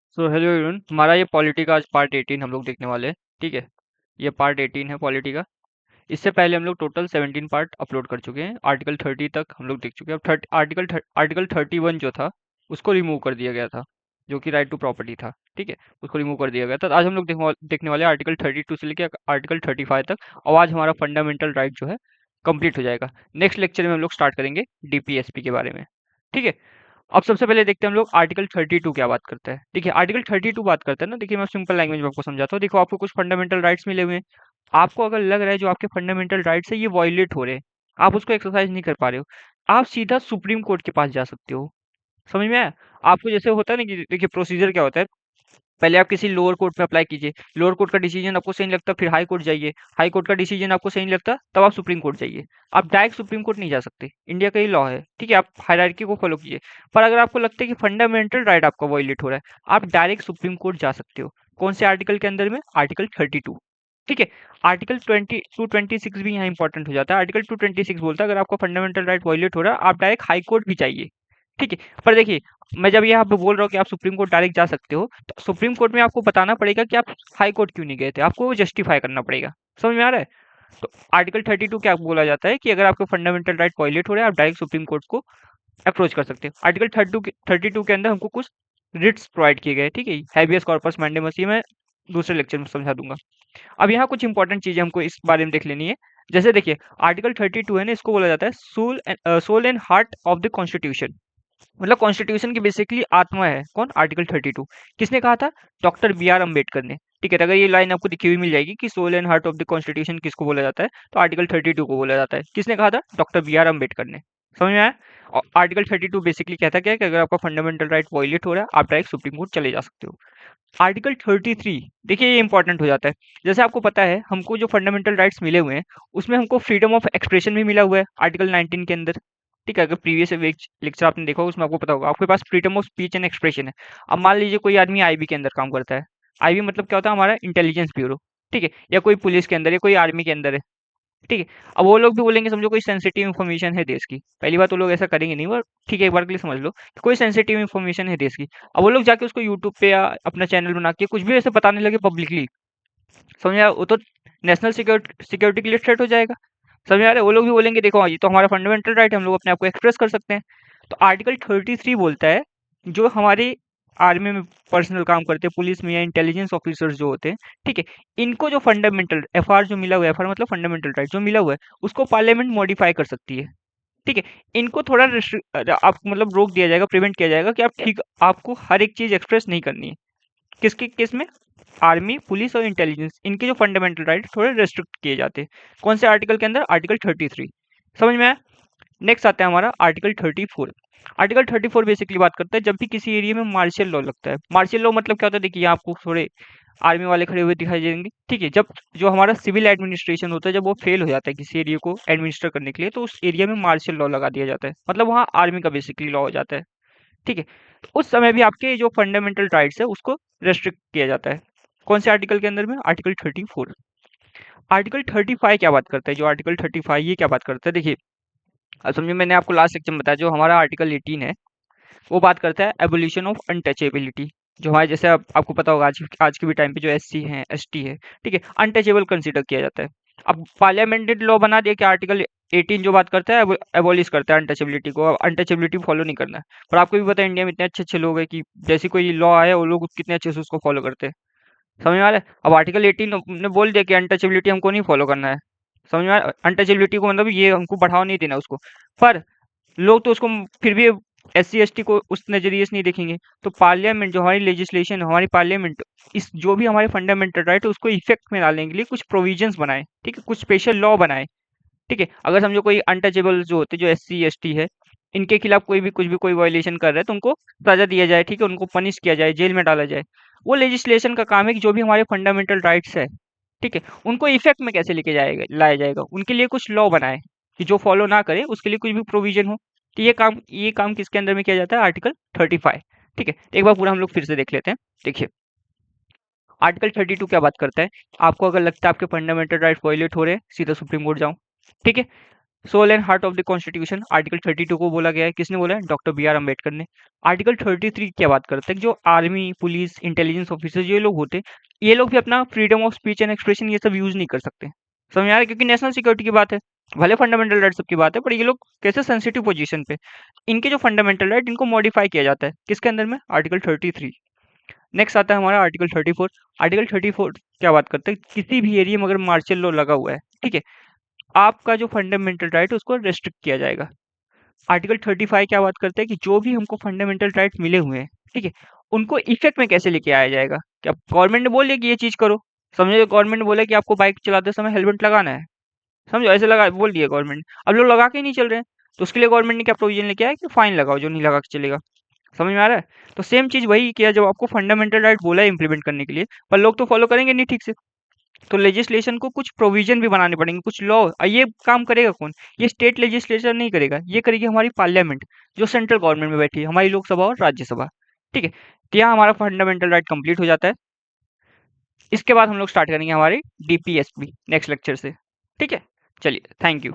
So hello everyone, हमारा ये polity का आज पार्ट 18 हम लोग देखने वाले हैं। ठीक है, ये पार्ट 18 है पॉलिटी का। इससे पहले हम लोग टोटल 17 पार्ट अपलोड कर चुके हैं। आर्टिकल 30 तक हम लोग देख चुके हैं। अब आर्टिकल 31 जो था उसको रिमूव कर दिया गया था, जो कि राइट टू प्रॉपर्टी था। ठीक है, उसको रिमूव कर दिया गया था। तो आज हम लोग देखने वाले हैं आर्टिकल 32 से लेकर आर्टिकल 35 तक, और आज हमारा फंडामेंटल राइट जो है कंप्लीट हो जाएगा। नेक्स्ट लेक्चर में हम लोग स्टार्ट करेंगे डीपीएसपी के बारे में। ठीक है, अब सबसे पहले देखते हैं हम लोग आर्टिकल 32 क्या बात करता है। देखिए, आर्टिकल 32 बात करता है ना, देखिए मैं सिंपल लैंग्वेज में आपको समझाता हूँ। देखो, आपको कुछ फंडामेंटल राइट्स मिले हुए हैं। आपको अगर लग रहा है जो आपके फंडामेंटल राइट्स है ये वायलेट हो रहे हैं, आप उसको एक्सरसाइज नहीं कर पा रहे हो, आप सीधा सुप्रीम कोर्ट के पास जा सकते हो। समझ में आया? आपको जैसे होता है ना कि देखिए प्रोसीजर क्या होता है। पहले आप किसी लोअर कोर्ट में अप्लाई कीजिए, लोअर कोर्ट का डिसीजन आपको सही नहीं लगता, फिर हाई कोर्ट जाइए, हाई कोर्ट का डिसीजन आपको सही नहीं लगता, तब आप सुप्रीम कोर्ट जाइए। आप डायरेक्ट सुप्रीम कोर्ट नहीं जा सकते, इंडिया का ये लॉ है। ठीक है, आप हायरार्की को फॉलो कीजिए। पर अगर आपको लगता है कि फंडामेंटल राइट आपका वायलेट हो रहा है, आप डायरेक्ट सुप्रीम कोर्ट जा सकते हो। कौन से आर्टिकल के अंदर में? आर्टिकल 32। ठीक है, आर्टिकल 226 भी यहाँ इंपॉर्टेंट हो जाता है। आर्टिकल 226 बोलता है अगर आपका फंडामेंटल राइट वायलेट हो रहा है, आप डायरेक्ट हाई कोर्ट भी जाइए। ठीक है, पर देखिए, मैं जब यहाँ पे बोल रहा हूँ कि आप सुप्रीम कोर्ट डायरेक्ट जा सकते हो, तो सुप्रीम कोर्ट में आपको बताना पड़ेगा कि आप हाई कोर्ट क्यों नहीं गए थे, आपको वो जस्टिफाई करना पड़ेगा। समझ में आ रहा है? तो आर्टिकल 32 क्या बोला जाता है कि अगर आपके फंडामेंटल राइट वायलेट हो रहा है, आप डायरेक्ट सुप्रीम कोर्ट को अप्रोच कर सकते हैं। आर्टिकल 32 के अंदर हमको कुछ रिट्स प्रोवाइड किए गए। ठीक है, हैबियस कॉर्पस मैंडेमस, ये मैं दूसरे लेक्चर में समझा दूंगा। अब यहाँ कुछ इंपॉर्टेंट चीजें हमको इस बारे में देख लेनी है। जैसे देखिए, आर्टिकल 32 है ना, इसको बोला जाता है soul and heart of the constitution. मतलब कॉन्स्टिट्यूशन की बेसिकली आत्मा है कौन? आर्टिकल 32। किसने कहा था? डॉक्टर बी आर अम्बेडकर ने। ठीक है, तो अगर ये लाइन आपको दिखी हुई मिल जाएगी कि soul and heart of the constitution किसको बोला जाता है, तो आर्टिकल 32 को बोला जाता है। किसने कहा था? डॉक्टर बी आर अम्बेडकर ने। समझ में आया? और आर्टिकल 32 बेसिकली कहता क्या है कि अगर आपका फंडामेंटल राइट वायलेट हो रहा है, आप डायरेक्ट सुप्रीम कोर्ट चले जा सकते हो। आर्टिकल 33, देखिए ये इंपॉर्टेंट हो जाता है। जैसे आपको पता है हमको जो फंडामेंटल राइट्स मिले हुए हैं, उसमें हमको फ्रीडम ऑफ एक्सप्रेशन भी मिला हुआ है आर्टिकल 19 के अंदर। ठीक है, अगर प्रीवियस लेक्चर आपने देखा हो उसमें आपको पता होगा आपके पास freedom of speech and expression है। अब मान लीजिए कोई आदमी आईबी के अंदर काम करता है। आईबी मतलब क्या होता है? हमारा इंटेलिजेंस ब्यूरो। ठीक है, या कोई पुलिस के अंदर है, कोई आर्मी के अंदर है। ठीक है, अब वो लोग भी बोलेंगे, समझो कोई सेंसिटिव इन्फॉर्मेशन है देश की, पहली बात वो लोग ऐसा करेंगे नहीं, पर ठीक है एक बार के लिए समझ लो कि कोई सेंसिटिव इन्फॉर्मेशन है देश की। अब वो लोग जाके उसको यूट्यूब पे या अपना चैनल बना के कुछ भी ऐसे बताने लगे पब्लिकली, समझ में आया? वो तो नेशनल सिक्योरिटी के लिए थ्रेट हो जाएगा। समझ में आ रहा है? वो लोग भी बोलेंगे देखो ये तो हमारा फंडामेंटल राइट है, हम लोग अपने आप को एक्सप्रेस कर सकते हैं। तो आर्टिकल 33 बोलता है जो हमारे आर्मी में पर्सनल काम करते हैं, पुलिस में या इंटेलिजेंस ऑफिसर्स जो होते हैं, ठीक है, इनको जो फंडामेंटल एफआर जो मिला हुआ है, एफआर मतलब फंडामेंटल राइट जो मिला हुआ है, उसको पार्लियामेंट मॉडिफाई कर सकती है। ठीक है, इनको थोड़ा आप मतलब रोक दिया जाएगा, प्रिवेंट किया जाएगा कि आप ठीक आपको हर एक चीज एक्सप्रेस नहीं करनी है। किसके केस में? आर्मी, पुलिस और इंटेलिजेंस, इनके जो फंडामेंटल राइट थोड़े रेस्ट्रिक्ट किए जाते हैं। कौन से आर्टिकल के अंदर? आर्टिकल 33। समझ में आया? नेक्स्ट आता है हमारा आर्टिकल 34। आर्टिकल 34 बेसिकली बात करता है जब भी किसी एरिया में मार्शियल लॉ लगता है। मार्शियल लॉ मतलब क्या होता है? देखिए आपको थोड़े आर्मी वाले खड़े हुए दिखाई देंगे। ठीक है, जब जो हमारा सिविल एडमिनिस्ट्रेशन होता है, जब वो फेल हो जाता है किसी एरिया को एडमिनिस्टर करने के लिए, तो उस एरिया में मार्शियल लॉ लगा दिया जाता है। मतलब वहाँ आर्मी का बेसिकली लॉ हो जाता है। ठीक है, तो उस समय भी आपके जो फंडामेंटल राइट्स है उसको रेस्ट्रिक्ट किया जाता है। कौन से आर्टिकल के अंदर में? आर्टिकल 34। आर्टिकल 35 क्या बात करता है? जो आर्टिकल 35 ये क्या बात करता है? देखिए, अब समझिए मैंने आपको लास्ट सेक्शन में बताया, जो हमारा आर्टिकल 18 है वो बात करता है एबोलिशन ऑफ अनटचेबिलिटी। जो हमारे जैसे आपको पता होगा आज के भी टाइम पे जो एससी है, एसटी है, ठीक है, अनटचेबल कंसीडर किया जाता है। अब पार्लियामेंटेड लॉ बना दिया कि आर्टिकल 18 जो बात करता है एबॉलिश करता है अनटचेबिलिटी को, अनटचेबिलिटी फॉलो नहीं करना है। पर आपको भी पता है इंडिया में इतने अच्छे अच्छे लोग हैं कि जैसे कोई लॉ आया वो लोग कितने अच्छे से उसको फॉलो करते हैं। समझ में आ रहा है? अब आर्टिकल 18 ने बोल दिया कि अनटचेबिलिटी हमको नहीं फॉलो करना है। समझ में आ रहा है? अनटचेबिलिटी को मतलब ये हमको बढ़ावा नहीं देना उसको। पर लोग तो उसको फिर भी एस सी एस टी को उस नजरिए से नहीं देखेंगे। तो पार्लियामेंट जो हमारी लेजिस्लेशन हमारी पार्लियामेंट इस जो भी हमारे फंडामेंटल राइट है उसको इफेक्ट में डालने के लिए कुछ प्रोविजंस बनाए। ठीक है, कुछ स्पेशल लॉ बनाए। ठीक है, अगर समझो कोई अनटचेबल जो होते जो एस सी एस टी है, इनके खिलाफ कोई भी कुछ भी कोई वायलेशन कर रहा है तो उनको सजा दिया जाए। ठीक है, उनको पनिश किया जाए, जेल में डाला जाए। वो लेजिस्लेशन का काम है कि जो भी हमारे फंडामेंटल राइट्स है, ठीक है, उनको इफेक्ट में कैसे लेके जाएगा लाया जाएगा, उनके लिए कुछ लॉ बनाए कि जो फॉलो ना करे उसके लिए कुछ भी प्रोविजन हो। तो ये काम किसके अंदर में किया जाता है? आर्टिकल 35। ठीक है, एक बार पूरा हम लोग फिर से देख लेते हैं। देखिए, आर्टिकल 32 क्या बात करता है? आपको अगर लगता है आपके फंडामेंटल राइट वायलेट हो रहे हैं, सीधा सुप्रीम कोर्ट जाओ। ठीक है, soul and heart of the constitution article 32 को बोला गया है, किसने बोला है? डॉक्टर बी आर अम्बेडकर ने। आर्टिकल 33 क्या बात करते हैं? जो आर्मी, पुलिस, इंटेलिजेंस ऑफिसर ये लोग होते हैं, ये लोग भी अपना freedom of speech and expression ये सब यूज नहीं कर सकते। समझ आ रहा है? क्योंकि नेशनल सिक्योरिटी की बात है, भले फंडामेंटल राइट सबकी बात है, पर ये लोग कैसे सेंसिटिव पोजीशन पे, इनके जो फंडामेंटल राइट इनको मॉडिफाई किया जाता है किसके अंदर में? आर्टिकल 33। नेक्स्ट आता है हमारा आर्टिकल 34। आर्टिकल 34 क्या बात करते हैं? किसी भी एरिया में अगर मार्शल लॉ लगा हुआ है, ठीक है, आपका जो फंडामेंटल राइट है उसको रेस्ट्रिक्ट किया जाएगा। आर्टिकल 35 क्या बात करते हैं कि जो भी हमको फंडामेंटल राइट मिले हुए हैं, ठीक है, उनको इफेक्ट में कैसे लेके आया जाएगा? क्या गवर्नमेंट ने बोल दिया कि ये चीज करो? समझो गवर्नमेंट ने बोला कि आपको बाइक चलाते समय हेलमेट लगाना है, समझो ऐसे लगा बोल दिया गवर्नमेंट, अब लोग लगा के ही नहीं चल रहे हैं, तो उसके लिए गवर्नमेंट ने क्या प्रोविजन लेके आया कि फाइन लगाओ जो नहीं लगा के चलेगा। समझ में आ रहा है? तो सेम चीज वही किया जब आपको फंडामेंटल राइट बोला है इम्प्लीमेंट करने के लिए, पर लोग तो फॉलो करेंगे नहीं ठीक से। तो लेजिस्लेशन को कुछ प्रोविजन भी बनाने पड़ेंगे, कुछ लॉ। ये काम करेगा कौन? ये स्टेट लेजिस्लेचर नहीं करेगा, ये करेगी हमारी पार्लियामेंट, जो सेंट्रल गवर्नमेंट में बैठी है, हमारी लोकसभा और राज्यसभा। ठीक है, तो यहाँ हमारा फंडामेंटल राइट कंप्लीट हो जाता है। इसके बाद हम लोग स्टार्ट करेंगे हमारी डीपीएसपी नेक्स्ट लेक्चर से। ठीक है, चलिए, थैंक यू।